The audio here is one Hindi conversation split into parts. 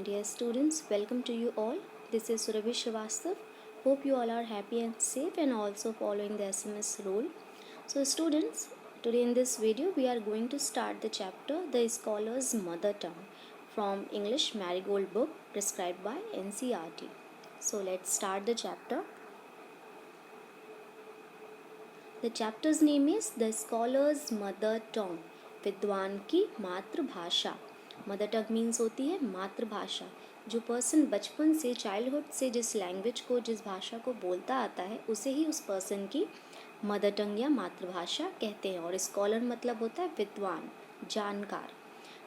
dear students, welcome to you all. This is Surabhi Srivastav. Hope you all are happy and safe and also following the SMS rule. So students, today in this video we are going to start the chapter The Scholar's Mother Tongue from English Marigold book prescribed by NCERT. So let's start the chapter. The chapter's name is The Scholar's Mother Tongue, विद्वान की मातृभाषा. मदर टंग मीन्स होती है मातृभाषा. जो पर्सन बचपन से चाइल्डहुड से जिस लैंग्वेज को जिस भाषा को बोलता आता है उसे ही उस पर्सन की मदर टंग या मातृभाषा कहते हैं. और स्कॉलर मतलब होता है विद्वान, जानकार.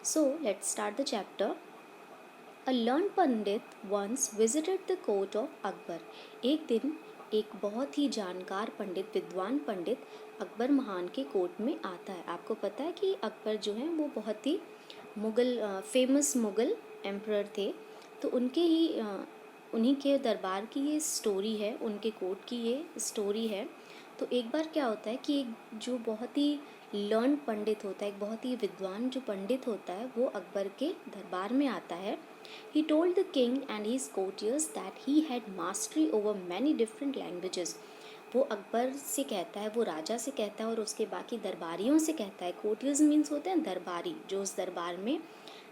So let's start the chapter. A learn pandit once visited the court of Akbar. एक दिन एक बहुत ही जानकार पंडित, विद्वान पंडित अकबर महान के कोर्ट में आता है. आपको पता है कि अकबर जो हैं वो बहुत ही फेमस मुग़ल एम्परर थे. तो उन्हीं के दरबार की ये स्टोरी है, उनके कोर्ट की ये स्टोरी है. तो एक बार क्या होता है कि एक जो बहुत ही लर्न पंडित होता है, एक बहुत ही विद्वान जो पंडित होता है, वो अकबर के दरबार में आता है. He told the king and his courtiers that he had mastery over many different languages. वो अकबर से कहता है, वो राजा से कहता है और उसके बाकी दरबारियों से कहता है. कोर्टियर्स मीन्स होते हैं दरबारी, जो उस दरबार में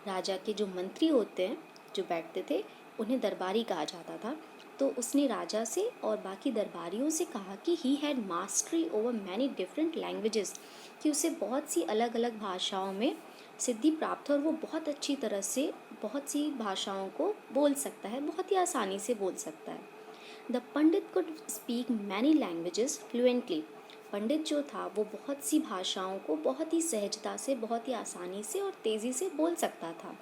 राजा के जो मंत्री होते हैं जो बैठते थे उन्हें दरबारी कहा जाता था. तो उसने राजा से और बाकी दरबारियों से कहा कि he had mastery over many different languages, कि उसे बहुत सी अलग अलग भाषाओं में सिद्धि प्राप्त है और वो बहुत अच्छी तरह से बहुत सी भाषाओं को बोल सकता है, बहुत ही आसानी से बोल सकता है. The pandit could speak many languages fluently. पंडित जो था वो बहुत सी भाषाओं को बहुत ही सहजता से, बहुत ही आसानी से और तेज़ी से बोल सकता था.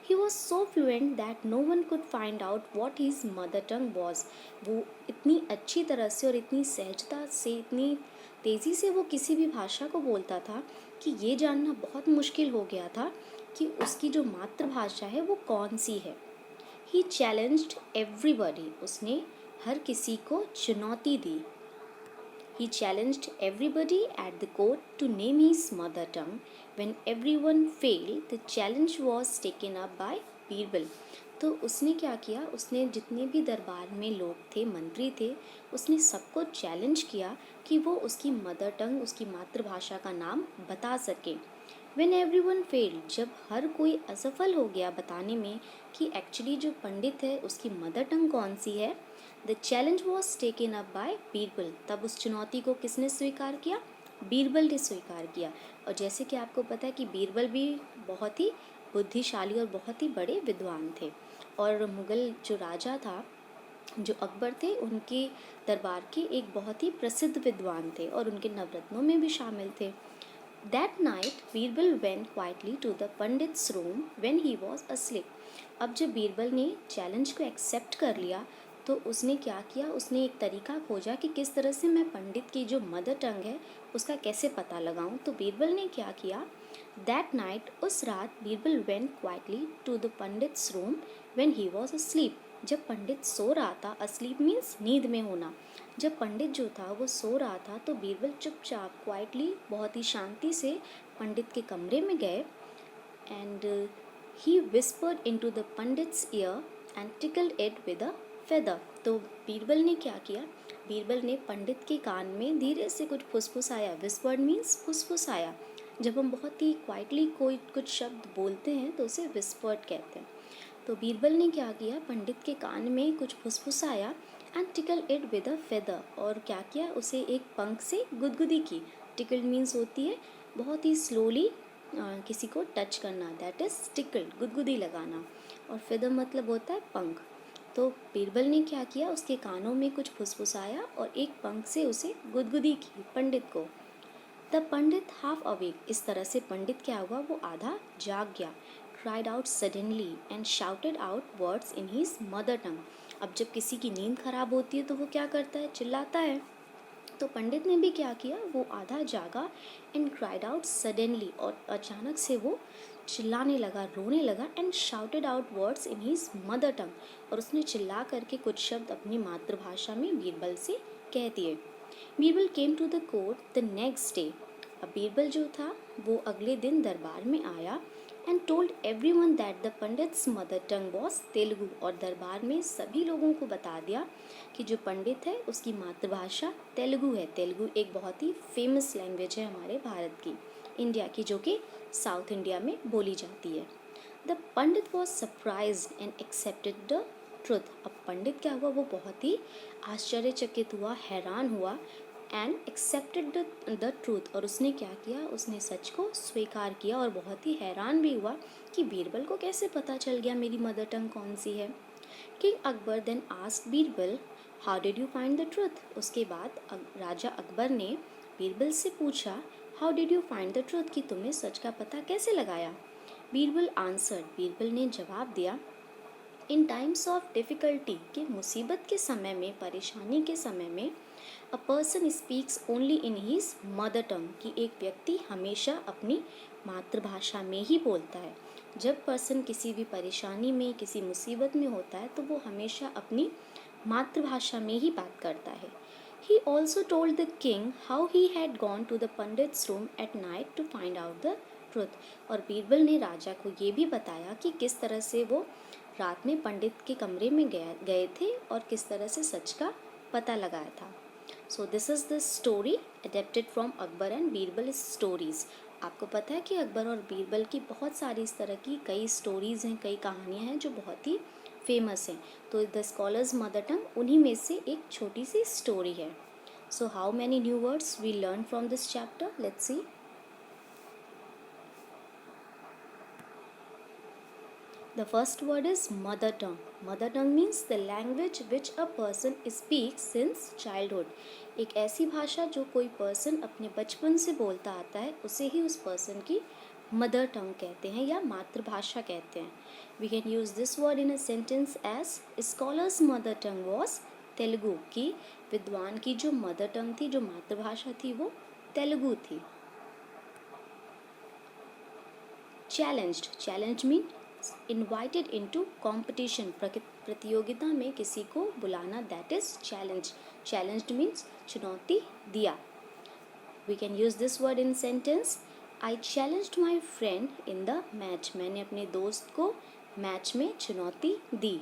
He was so fluent that no one could find out what his mother tongue was. वो इतनी अच्छी तरह से और इतनी सहजता से, इतनी तेज़ी से वो किसी भी भाषा को बोलता था कि ये जानना बहुत मुश्किल हो गया था कि उसकी जो मातृभाषा है वो कौन सी है. He challenged everybody. उसने हर किसी को चुनौती दी. He challenged everybody at the court to name his mother tongue. When everyone failed, the challenge was taken up by Birbal. तो उसने क्या किया, उसने जितने भी दरबार में लोग थे, मंत्री थे, उसने सबको चैलेंज किया कि वो उसकी मदर टंग, उसकी मातृभाषा का नाम बता सके. When everyone failed, जब हर कोई असफल हो गया बताने में कि एक्चुअली जो पंडित है उसकी मदर टंग कौन सी है, the challenge was taken up by Birbal. तब उस चुनौती को किसने स्वीकार किया, बीरबल ने स्वीकार किया. और जैसे कि आपको पता है कि बीरबल भी बहुत ही बुद्धिशाली और बहुत ही बड़े विद्वान थे. और मुग़ल जो राजा था, जो अकबर थे, उनके दरबार के एक बहुत ही प्रसिद्ध विद्वान थे और उनके नवरत्नों में भी शामिल थे. That night, Birbal went quietly to the pandits room when he was asleep. अब जब बीरबल ने चैलेंज को एक्सेप्ट कर लिया तो उसने क्या किया, उसने एक तरीका खोजा कि किस तरह से मैं पंडित की जो मदर टंग है उसका कैसे पता लगाऊं. तो बीरबल ने क्या किया, दैट नाइट, उस रात Birbal went quietly to the pandit's room when he was asleep. जब पंडित सो रहा था, asleep मीन्स नींद में होना, जब पंडित जो था वो सो रहा था तो बीरबल चुपचाप क्वाइटली, बहुत ही शांति से पंडित के कमरे में गए. And he whispered into the pandits year and tickled it with a feather. तो बीरबल ने क्या किया, बीरबल ने पंडित के कान में धीरे से कुछ फुसफुसाया. Whispered means फुसफुसाया. जब हम बहुत ही क्वाइटली कोई कुछ शब्द बोलते हैं तो उसे विस्पर्ड कहते हैं. तो बीरबल ने क्या किया, पंडित के कान में कुछ फुसफुसाया and tickle it with a feather. और क्या किया, उसे एक पंख से गुदगुदी की. टिकल मीन्स होती है बहुत ही स्लोली किसी को टच करना, दैट इज़ टिकल्ड, गुदगुदी लगाना. और फेदर मतलब होता है पंख. तो बीरबल ने क्या किया, उसके कानों में कुछ फुसफुसाया और एक पंख से उसे गुदगुदी की पंडित को. The Pandit half awake. इस तरह से पंडित क्या हुआ, वो आधा जाग गया. cried out suddenly and shouted out words in his mother tongue. अब जब किसी की नींद खराब होती है तो वो क्या करता है, चिल्लाता है. तो पंडित ने भी क्या किया, वो आधा जागा and cried out suddenly, और अचानक से वो चिल्लाने लगा, रोने लगा. and shouted out words in his mother tongue, और उसने चिल्ला करके कुछ शब्द अपनी मातृभाषा में बीरबल से कह दिए. Birbal came to the court the next day. अब बीरबल जो था वो अगले दिन दरबार में आया. And told everyone that the pandits mother tongue was Telugu, और दरबार में सभी लोगों को बता दिया कि जो पंडित है उसकी मातृभाषा तेलुगु है। तेलुगु एक बहुत ही फेमस लैंग्वेज है हमारे भारत की, इंडिया की, जो कि साउथ इंडिया में बोली जाती है। The Pandit was surprised and accepted the truth. अब पंडित क्या हुआ, वो बहुत ही आश्चर्यचकित हुआ, हैरान हुआ, एंड एक्सेप्टेड द ट्रूथ, और उसने क्या किया, उसने सच को स्वीकार किया, और बहुत ही हैरान भी हुआ कि बीरबल को कैसे पता चल गया मेरी मदर टंग कौन सी है। King Akbar then asked Birbal how did you find the truth. उसके बाद राजा अकबर ने बीरबल से पूछा how did you find the truth, कि तुमने सच का पता कैसे लगाया। बीरबल आंसर्ड, बीरबल ने जवाब दिया, इन टाइम्स ऑफ डिफ़िकल्टी, कि मुसीबत के समय में, परेशानी के समय में, a person speaks only in his mother tongue, कि एक व्यक्ति हमेशा अपनी मातृभाषा में ही बोलता है। जब पर्सन किसी भी परेशानी में, किसी मुसीबत में होता है, तो वो हमेशा अपनी मातृभाषा में ही बात करता है। He also told the king how he had gone to the pandit's room at night to find out the truth. और बीरबल ने राजा को ये भी बताया कि किस तरह से वो रात में पंडित के कमरे में गए थे और किस तरह से सच का पता लगाया था। So this is the story adapted from Akbar and Birbal stories. आपको पता है कि अकबर और बीरबल की बहुत सारी इस तरह की कई स्टोरीज़ हैं, कई कहानियाँ हैं जो बहुत ही फेमस हैं। तो द स्कॉलर्स मदर टंग उन्हीं में से एक छोटी सी स्टोरी है। So how many new words we learn from this chapter, let's see. The first word is mother tongue. Mother tongue means the language which a person speaks since childhood. एक ऐसी भाषा जो कोई पर्सन अपने बचपन से बोलता आता है, उसे ही उस पर्सन की मदर टंग कहते हैं या मातृभाषा कहते हैं। We can use this word in a sentence as scholar's mother tongue was Telugu, की विद्वान की जो मदर टंग थी, जो मातृभाषा थी, वो तेलुगु थी। Challenged mean invited into competition, प्रतियोगिता में किसी को बुलाना, दैट इज चैलेंज्ड मीन्स चुनौती दिया। We can use this word in sentence, I challenged my friend in the match, मैंने अपने दोस्त को मैच में चुनौती दी।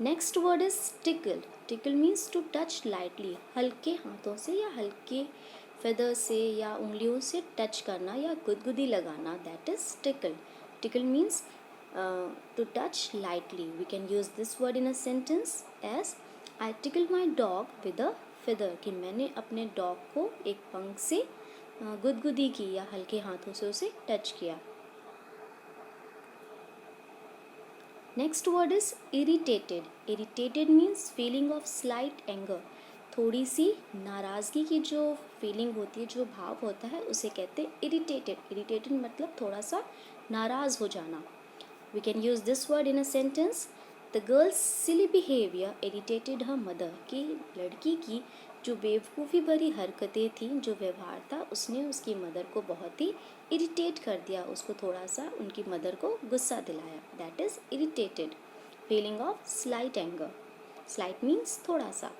Next word is tickle means to touch lightly, हल्के हाथों से या हल्के फेदर से या उंगलियों से टच करना या गुदगुदी लगाना, that is tickle means to touch lightly. We can use this word in a sentence as I tickle my dog with a feather, कि मैंने अपने डॉग को एक पंख से गुदगुदी की या हल्के हाथों से उसे टच किया। Next word is irritated means feeling of slight anger, थोड़ी सी नाराज़गी की जो फीलिंग होती है, जो भाव होता है, उसे कहते हैं इरिटेटेड मतलब थोड़ा सा नाराज़ हो जाना। We can use this word in a sentence, the girl's silly behaviour irritated her mother, कि लड़की की जो बेवकूफ़ी भरी हरकतें थी, जो व्यवहार था, उसने उसकी मदर को बहुत ही इरिटेट कर दिया, उसको थोड़ा सा उनकी मदर को गुस्सा दिलाया, that is irritated. Feeling of slight anger, slight means थोड़ा सा।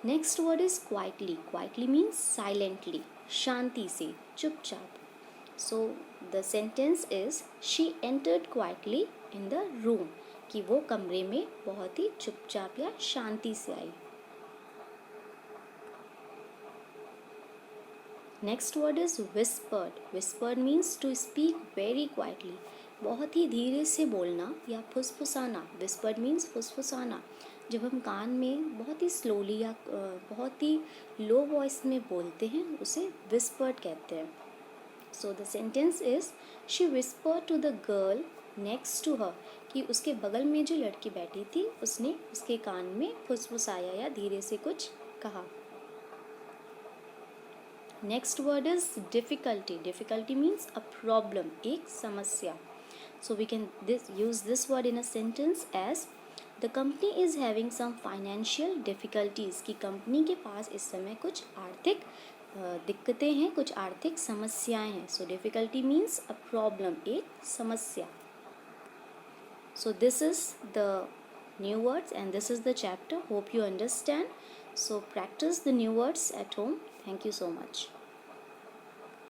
Next word is quietly means silently, शांति से, चुपचाप। So the sentence is she entered quietly in the room, कि वो कमरे में बहुत ही चुपचाप या शांति से आई। Next word is whispered means to speak very quietly, बहुत ही धीरे से बोलना या फुसफुसाना। विस्पर्ड मीन्स फुसफुसाना, जब हम कान में बहुत ही स्लोली या बहुत ही लो वॉइस में बोलते हैं, उसे विस्पर्ड कहते हैं। So the sentence is she whispered to the girl next to her, कि उसके बगल में जो लड़की बैठी थी, उसने उसके कान में फुसफुसाया या धीरे से कुछ कहा। Next word is difficulty means a problem, एक समस्या। So we can use this word in a sentence as the company is having some financial difficulties, की कंपनी के पास इस समय कुछ आर्थिक दिक्कतें हैं, कुछ आर्थिक समस्याएं हैं। सो डिफिकल्टी मीन्स अ प्रॉब्लम, एक समस्या। So this is the new words and this is the chapter, hope you understand. So practice the new words at home. Thank you so much.